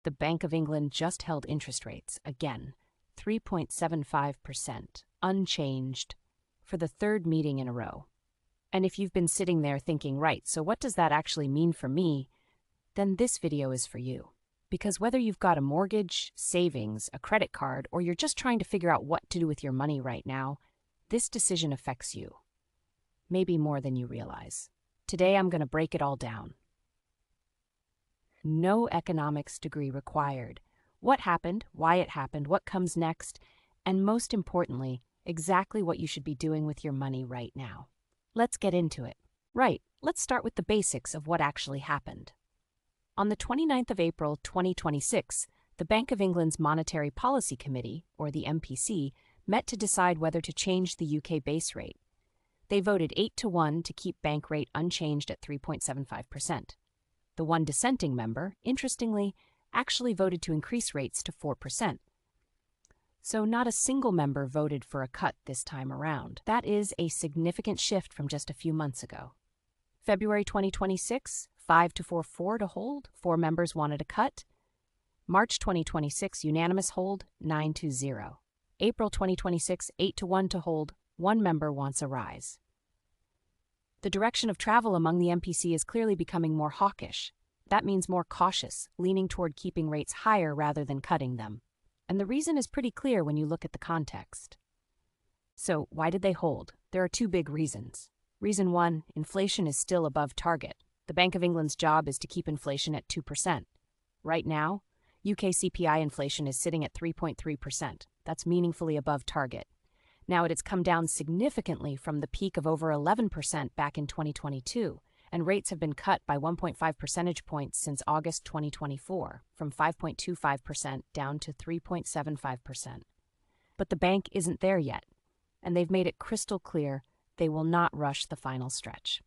The Bank of England just held interest rates again, 3.75%, unchanged, for the third meeting in a row. And if you've been sitting there thinking, right, so what does that actually mean for me? Then this video is for you. Because whether you've got a mortgage, savings, a credit card, or you're just trying to figure out what to do with your money right now, this decision affects you. Maybe more than you realize. Today I'm going to break it all down. No economics degree required. What happened, why it happened, what comes next, and most importantly, exactly what you should be doing with your money right now. Let's get into it. Right, let's start with the basics of what actually happened. On the 29th of April 2026, the Bank of England's Monetary Policy Committee, or the MPC, met to decide whether to change the UK base rate. They voted 8-1 to keep bank rate unchanged at 3.75%. The one dissenting member, interestingly, actually voted to increase rates to 4%. So not a single member voted for a cut this time around. That is a significant shift from just a few months ago. February 2026, 5-4 to hold, 4 members wanted a cut. March 2026, unanimous hold, 9-0. April 2026, 8-1 to hold, 1 member wants a rise. The direction of travel among the MPC is clearly becoming more hawkish. That means more cautious, leaning toward keeping rates higher rather than cutting them. And the reason is pretty clear when you look at the context. So, why did they hold? There are 2 big reasons. Reason 1, inflation is still above target. The Bank of England's job is to keep inflation at 2%. Right now, UK CPI inflation is sitting at 3.3%. That's meaningfully above target. Now it has come down significantly from the peak of over 11% back in 2022, and rates have been cut by 1.5 percentage points since August 2024, from 5.25% down to 3.75%. But the bank isn't there yet, and they've made it crystal clear they will not rush the final stretch.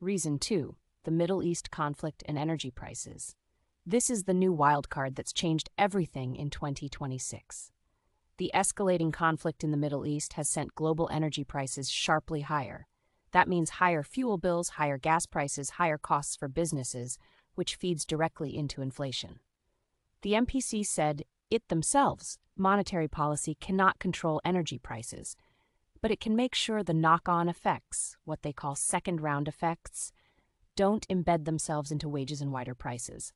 Reason 2, the Middle East conflict and energy prices. This is the new wild card that's changed everything in 2026. The escalating conflict in the Middle East has sent global energy prices sharply higher. That means higher fuel bills, higher gas prices, higher costs for businesses, which feeds directly into inflation. The MPC said it themselves, monetary policy, cannot control energy prices, but it can make sure the knock-on effects, what they call second-round effects, don't embed themselves into wages and wider prices.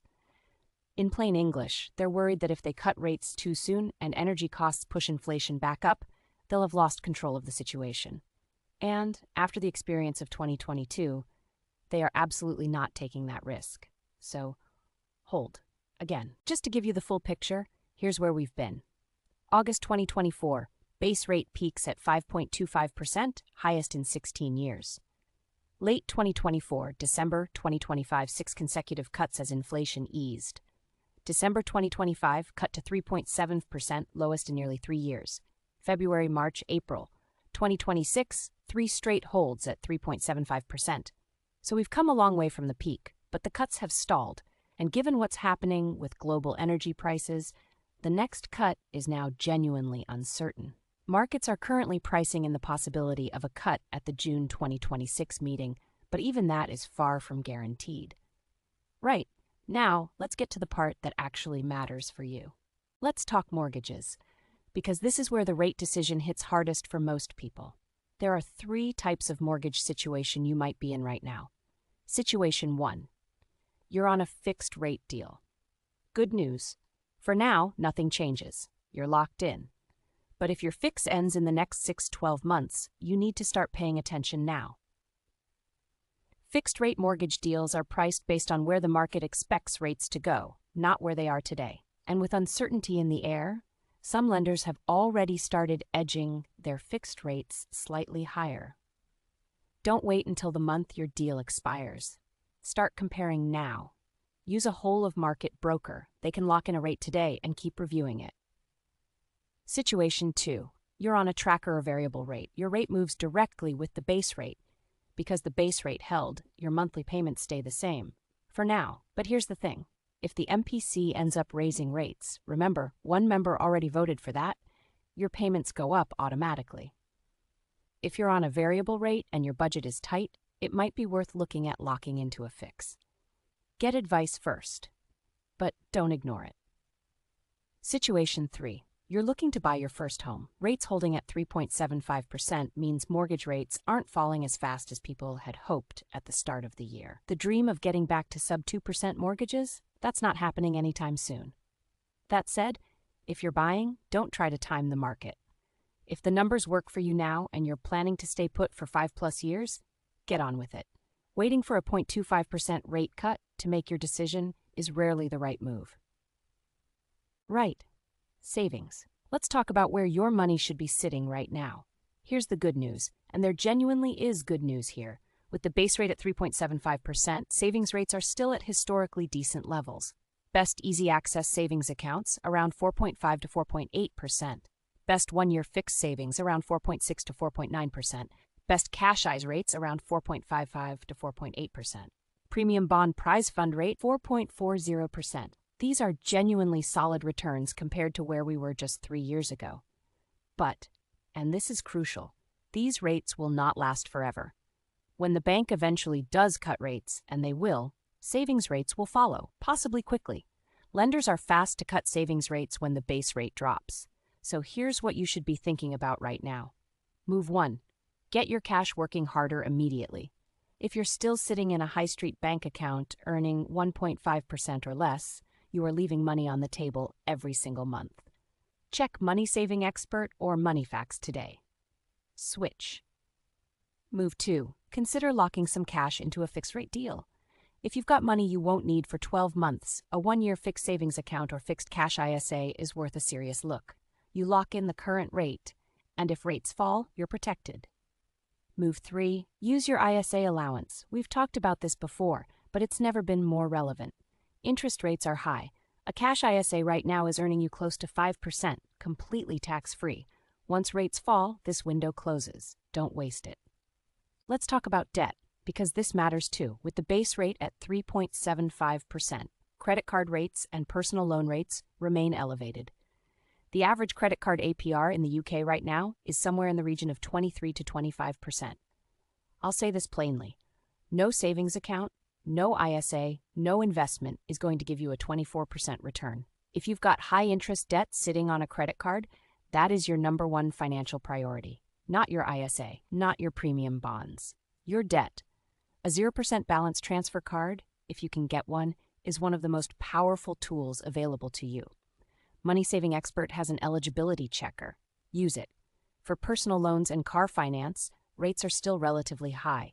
In plain English, they're worried that if they cut rates too soon and energy costs push inflation back up, they'll have lost control of the situation. And, after the experience of 2022, they are absolutely not taking that risk. So, hold. Again, just to give you the full picture, here's where we've been. August 2024, base rate peaks at 5.25%, highest in 16 years. Late 2024, December 2025, 6 consecutive cuts as inflation eased. December 2025, cut to 3.7%, lowest in nearly 3 years. February, March, April 2026, 3 straight holds at 3.75%. So we've come a long way from the peak, but the cuts have stalled, and given what's happening with global energy prices, the next cut is now genuinely uncertain. Markets are currently pricing in the possibility of a cut at the June 2026 meeting, but even that is far from guaranteed. Right. Now, let's get to the part that actually matters for you. Let's talk mortgages, because this is where the rate decision hits hardest for most people. There are 3 types of mortgage situation you might be in right now. Situation 1. You're on a fixed rate deal. Good news. For now, nothing changes. You're locked in. But if your fix ends in the next 6-12 months, you need to start paying attention now. Fixed-rate mortgage deals are priced based on where the market expects rates to go, not where they are today. And with uncertainty in the air, some lenders have already started edging their fixed rates slightly higher. Don't wait until the month your deal expires. Start comparing now. Use a whole-of-market broker. They can lock in a rate today and keep reviewing it. Situation 2. You're on a tracker or variable rate. Your rate moves directly with the base rate. Because the base rate held, your monthly payments stay the same. For now. But here's the thing. If the MPC ends up raising rates, remember, 1 member already voted for that, your payments go up automatically. If you're on a variable rate and your budget is tight, it might be worth looking at locking into a fix. Get advice first, but don't ignore it. Situation 3. You're looking to buy your first home. Rates holding at 3.75% means mortgage rates aren't falling as fast as people had hoped at the start of the year. The dream of getting back to sub 2% mortgages? That's not happening anytime soon. That said, if you're buying, don't try to time the market. If the numbers work for you now and you're planning to stay put for 5+ years, get on with it. Waiting for a 0.25% rate cut to make your decision is rarely the right move. Right. Savings. Let's talk about where your money should be sitting right now. Here's the good news, and there genuinely is good news here. With the base rate at 3.75%, savings rates are still at historically decent levels. Best easy access savings accounts around 4.5 to 4.8%. Best one-year fixed savings around 4.6 to 4.9%. Best cash eyes rates around 4.55 to 4.8%. Premium bond prize fund rate 4.40%. These are genuinely solid returns compared to where we were just 3 years ago. But, and this is crucial, these rates will not last forever. When the bank eventually does cut rates, and they will, savings rates will follow, possibly quickly. Lenders are fast to cut savings rates when the base rate drops. So here's what you should be thinking about right now. Move 1. Get your cash working harder immediately. If you're still sitting in a high street bank account earning 1.5% or less, you are leaving money on the table every single month. Check Money Saving Expert or MoneyFacts today. Switch. Move 2. Consider locking some cash into a fixed-rate deal. If you've got money you won't need for 12 months, a one-year fixed savings account or fixed cash ISA is worth a serious look. You lock in the current rate, and if rates fall, you're protected. Move 3. Use your ISA allowance. We've talked about this before, but it's never been more relevant. Interest rates are high. A cash ISA right now is earning you close to 5%, completely tax-free. Once rates fall, this window closes. Don't waste it. Let's talk about debt, because this matters too. With the base rate at 3.75%, credit card rates and personal loan rates remain elevated. The average credit card APR in the UK right now is somewhere in the region of 23 to 25%. I'll say this plainly. No savings account, no ISA, no investment is going to give you a 24% return. If you've got high-interest debt sitting on a credit card, that is your number one financial priority. Not your ISA, not your premium bonds. Your debt. A 0% balance transfer card, if you can get one, is one of the most powerful tools available to you. Money Saving Expert has an eligibility checker. Use it. For personal loans and car finance, rates are still relatively high.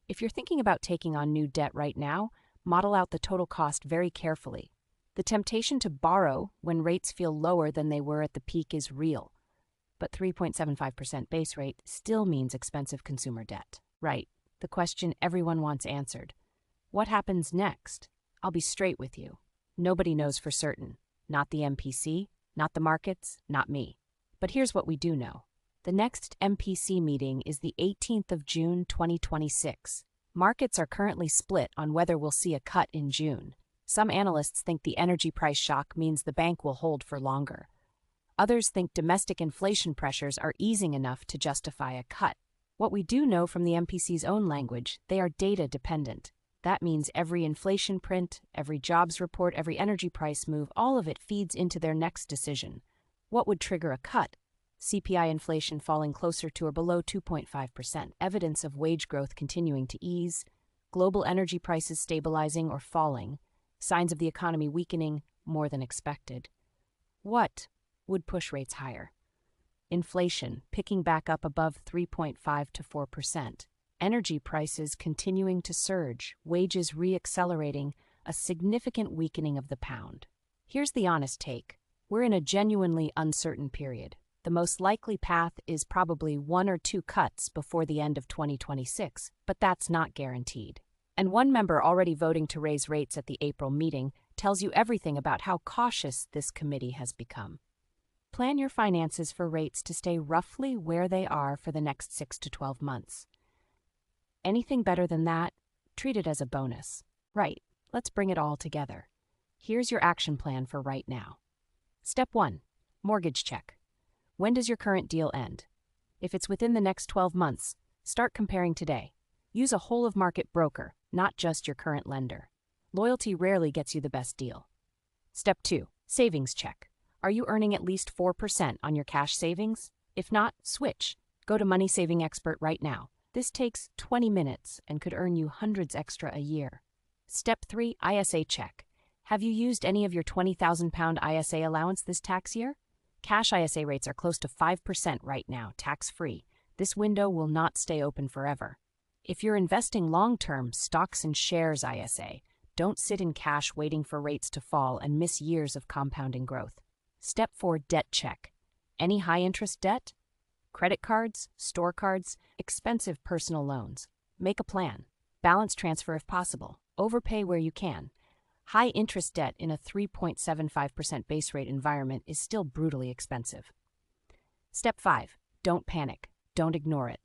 If you're thinking about taking on new debt right now, model out the total cost very carefully. The temptation to borrow when rates feel lower than they were at the peak is real. But 3.75% base rate still means expensive consumer debt. Right, the question everyone wants answered. What happens next? I'll be straight with you. Nobody knows for certain. Not the MPC, not the markets, not me. But here's what we do know. The next MPC meeting is the 18th of June 2026. Markets are currently split on whether we'll see a cut in June. Some analysts think the energy price shock means the bank will hold for longer. Others think domestic inflation pressures are easing enough to justify a cut. What we do know from the MPC's own language, they are data dependent. That means every inflation print, every jobs report, every energy price move, all of it feeds into their next decision. What would trigger a cut? CPI inflation falling closer to or below 2.5%, evidence of wage growth continuing to ease, global energy prices stabilizing or falling, signs of the economy weakening more than expected. What would push rates higher? Inflation picking back up above 3.5 to 4%, energy prices continuing to surge, wages re-accelerating, a significant weakening of the pound. Here's the honest take. We're in a genuinely uncertain period. The most likely path is probably 1 or 2 cuts before the end of 2026, but that's not guaranteed. And one member already voting to raise rates at the April meeting tells you everything about how cautious this committee has become. Plan your finances for rates to stay roughly where they are for the next 6 to 12 months. Anything better than that, treat it as a bonus. Right, let's bring it all together. Here's your action plan for right now. Step 1. Mortgage check. When does your current deal end? If it's within the next 12 months, start comparing today. Use a whole-of-market broker, not just your current lender. Loyalty rarely gets you the best deal. Step 2. Savings check. Are you earning at least 4% on your cash savings? If not, switch. Go to Money Saving Expert right now. This takes 20 minutes and could earn you hundreds extra a year. Step 3, ISA check. Have you used any of your £20,000 ISA allowance this tax year? Cash ISA rates are close to 5% right now, tax-free. This window will not stay open forever. If you're investing long-term, stocks and shares ISA, don't sit in cash waiting for rates to fall and miss years of compounding growth. Step 4, debt check. Any high-interest debt? Credit cards, store cards, expensive personal loans. Make a plan. Balance transfer if possible. Overpay where you can. High-interest debt in a 3.75% base rate environment is still brutally expensive. Step 5, don't panic. Don't ignore it.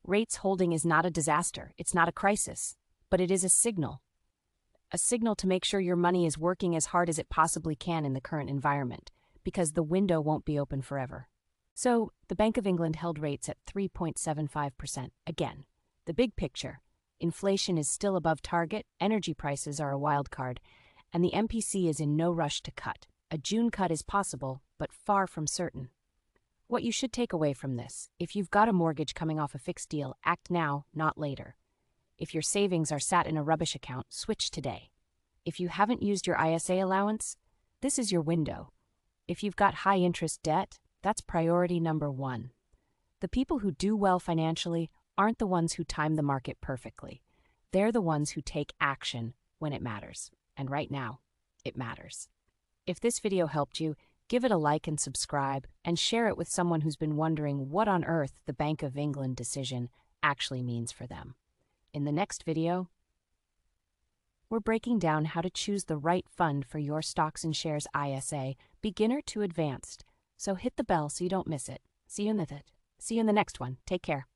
Rates holding is not a disaster. It's not a crisis. But it is a signal. A signal to make sure your money is working as hard as it possibly can in the current environment, because the window won't be open forever. So, the Bank of England held rates at 3.75%. Again, the big picture. Inflation is still above target, energy prices are a wild card, and the MPC is in no rush to cut. A June cut is possible, but far from certain. What you should take away from this: if you've got a mortgage coming off a fixed deal, act now, not later. If your savings are sat in a rubbish account, switch today. If you haven't used your ISA allowance, this is your window. If you've got high-interest debt, that's priority number 1. The people who do well financially aren't the ones who time the market perfectly. They're the ones who take action when it matters. And right now, it matters. If this video helped you, give it a like and subscribe, and share it with someone who's been wondering what on earth the Bank of England decision actually means for them. In the next video, we're breaking down how to choose the right fund for your stocks and shares ISA, beginner to advanced. So hit the bell so you don't miss it. See you in the next one. Take care.